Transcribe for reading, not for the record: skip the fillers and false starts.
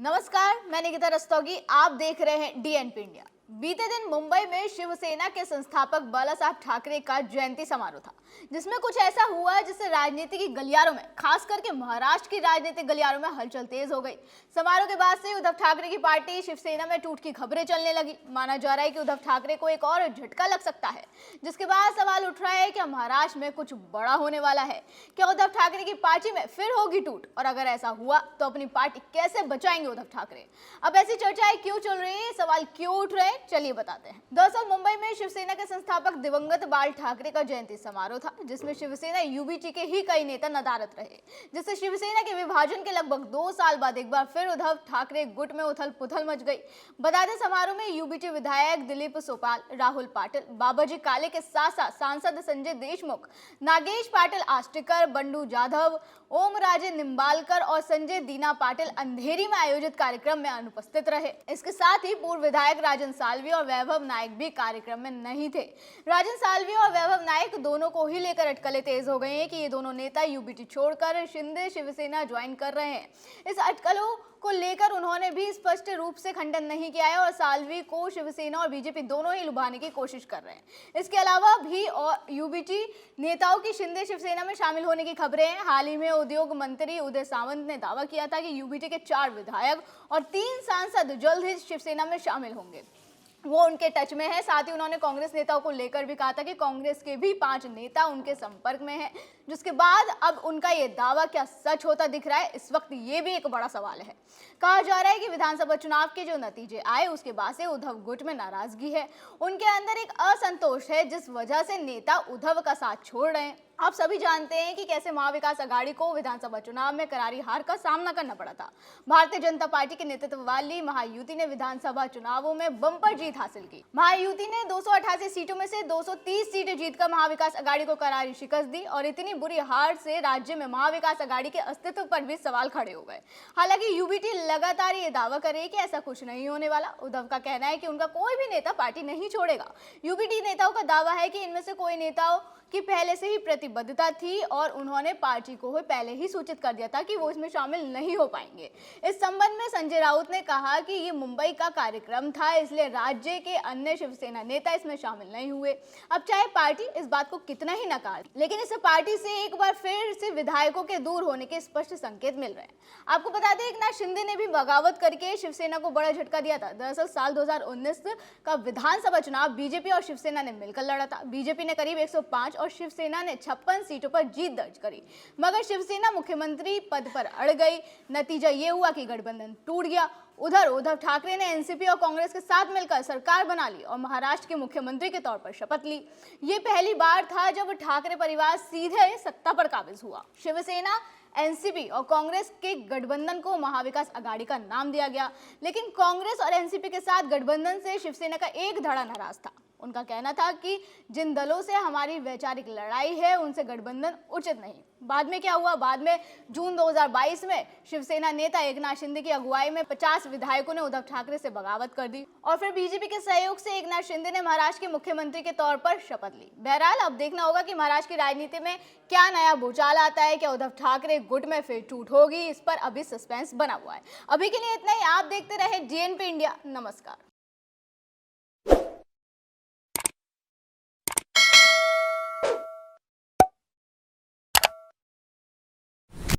नमस्कार, मैं निकिता रस्तोगी। आप देख रहे हैं डीएनपी इंडिया। बीते दिन मुंबई में शिवसेना के संस्थापक बाला साहब ठाकरे का जयंती समारोह था, जिसमें कुछ ऐसा हुआ जिससे राजनीति की गलियारों में, खास करके महाराष्ट्र की राजनीतिक गलियारों में हलचल तेज हो गई। समारोह के बाद से उद्धव ठाकरे की पार्टी शिवसेना में टूट की खबरें चलने लगी। माना जा रहा है कि उद्धव ठाकरे को एक और झटका लग सकता है, जिसके बाद सवाल उठ रहा है कि महाराष्ट्र में कुछ बड़ा होने वाला है। क्या उद्धव ठाकरे की पार्टी में फिर होगी टूट, और अगर ऐसा हुआ तो अपनी पार्टी कैसे बचाएंगे उद्धव ठाकरे? अब ऐसी चर्चाएं क्यों चल रही है, सवाल क्यों उठ रहे हैं, चलिए बताते हैं। दरअसल मुंबई में शिवसेना के संस्थापक दिवंगत बाल ठाकरे का जयंती समारोह था, जिसमें शिवसेना यूबीटी के ही कई नेता नदारत रहे, जिससे शिवसेना के विभाजन के लगभग 2 साल बाद एक बार फिर उद्धव ठाकरे गुट में उथल पुथल मच गई। बता दें, समारोह में यूबीटी विधायक दिलीप सोपाल, राहुल पाटिल, बाबाजी काले के साथ साथ सांसद संजय देशमुख, नागेश पाटिल आष्टीकर, बंडू जाधव, ओम राजे निम्बालकर और संजय दीना पाटिल अंधेरी में आयोजित कार्यक्रम में अनुपस्थित रहे। इसके साथ ही पूर्व विधायक राजन साल्वी और वैभव नायक भी कार्यक्रम में नहीं थे। राजन साल्वी और वैभव नायक दोनों को ही लेकर अटकलें तेज हो गई हैं कि ये दोनों नेता यूबीटी छोड़कर शिंदे शिवसेना ज्वाइन कर रहे हैं। इस अटकलों को लेकर उन्होंने भी स्पष्ट रूप से खंडन नहीं किया है और साल्वी को शिवसेना और बीजेपी दोनों ही लुभाने की कोशिश कर रहे हैं। इसके अलावा भी और यूबीटी नेताओं की शिंदे शिवसेना में शामिल होने की खबरें हैं। हाल ही में उद्योग मंत्री उदय सामंत ने दावा किया था कि यूबीटी के 4 विधायक और 3 सांसद जल्द ही शिवसेना में शामिल होंगे, वो उनके टच में है। साथ ही उन्होंने कांग्रेस नेताओं को लेकर भी कहा था कि कांग्रेस के भी 5 नेता उनके संपर्क में हैं, जिसके बाद अब उनका ये दावा क्या सच होता दिख रहा है, इस वक्त ये भी एक बड़ा सवाल है। कहा जा रहा है कि विधानसभा चुनाव के जो नतीजे आए उसके बाद से उद्धव गुट में नाराजगी है, उनके अंदर एक असंतोष है, जिस वजह से नेता उद्धव का साथ छोड़ रहे हैं। आप सभी जानते हैं कि कैसे महाविकास आघाड़ी को विधानसभा चुनाव में करारी हार का सामना करना पड़ा था। भारतीय जनता पार्टी के नेतृत्व वाली महायुति ने विधानसभा चुनावों में बम्पर जीत हासिल की। महायुति ने 288 सीटों में से 230 सीटें जीतकर महाविकास आघाड़ी को करारी शिकस्त दी और इतनी बुरी हार से राज्य में महाविकास आघाड़ी के अस्तित्व पर भी सवाल खड़े हो गए। हालांकि यूबीटी लगातार ये दावा कर रही है कि ऐसा कुछ नहीं होने वाला। उद्धव का कहना है कि उनका कोई भी नेता पार्टी नहीं छोड़ेगा। यूबीटी नेताओं का दावा है कि इनमें से कोई नेताओं की पहले से ही प्रतिबद्धता थी और उन्होंने पार्टी को पहले ही सूचित कर दिया था कि वो इसमें शामिल नहीं हो पाएंगे। इस संबंध में संजय राउत ने कहा कि ये मुंबई का कार्यक्रम था, इसलिए राज्य के अन्य शिवसेना नेता इसमें शामिल नहीं हुए। अब चाहे पार्टी इस बात को कितना ही नकार, लेकिन इस पार्टी से एक बार फिर से विधायकों के दूर होने के स्पष्ट संकेत मिल रहे हैं। आपको बता दें, एकनाथ शिंदे ने भी बगावत करके शिवसेना को बड़ा झटका दिया था। दरअसल साल 2019 का विधानसभा चुनाव बीजेपी और शिवसेना ने मिलकर लड़ा था। बीजेपी ने करीब 105 और शिवसेना ने 56 सीटों पर जीत दर्ज करी, मगर शिवसेना मुख्यमंत्री पद पर अड़ गई। नतीजा ये हुआ कि गठबंधन टूट गया। उधर उद्धव ठाकरे ने एनसीपी और कांग्रेस के साथ मिलकर सरकार बना ली और महाराष्ट्र के मुख्यमंत्री के तौर पर शपथ ली। ये पहली बार था जब ठाकरे परिवार सीधे सत्ता पर काबिज हुआ। शिवसेना, एनसीपी और कांग्रेस के गठबंधन को महाविकास आघाड़ी का नाम दिया गया, लेकिन कांग्रेस और एनसीपी के साथ गठबंधन से शिवसेना का एक धड़ा नाराज था। उनका कहना था कि जिन दलों से हमारी वैचारिक लड़ाई है उनसे गठबंधन उचित नहीं। बाद में क्या हुआ? बाद में जून 2022 में शिवसेना नेता एकनाथ शिंदे की अगुवाई में 50 विधायकों ने उद्धव ठाकरे से बगावत कर दी और फिर बीजेपी के सहयोग से एकनाथ शिंदे ने महाराष्ट्र के मुख्यमंत्री के तौर पर शपथ ली। बहरहाल अब देखना होगा कि महाराष्ट्र की राजनीति में क्या नया भूचाल आता है। क्या उद्धव ठाकरे गुट में फिर टूट होगी? इस पर अभी सस्पेंस बना हुआ है। अभी के लिए इतना ही। आप देखते रहे डीएनपी इंडिया। नमस्कार।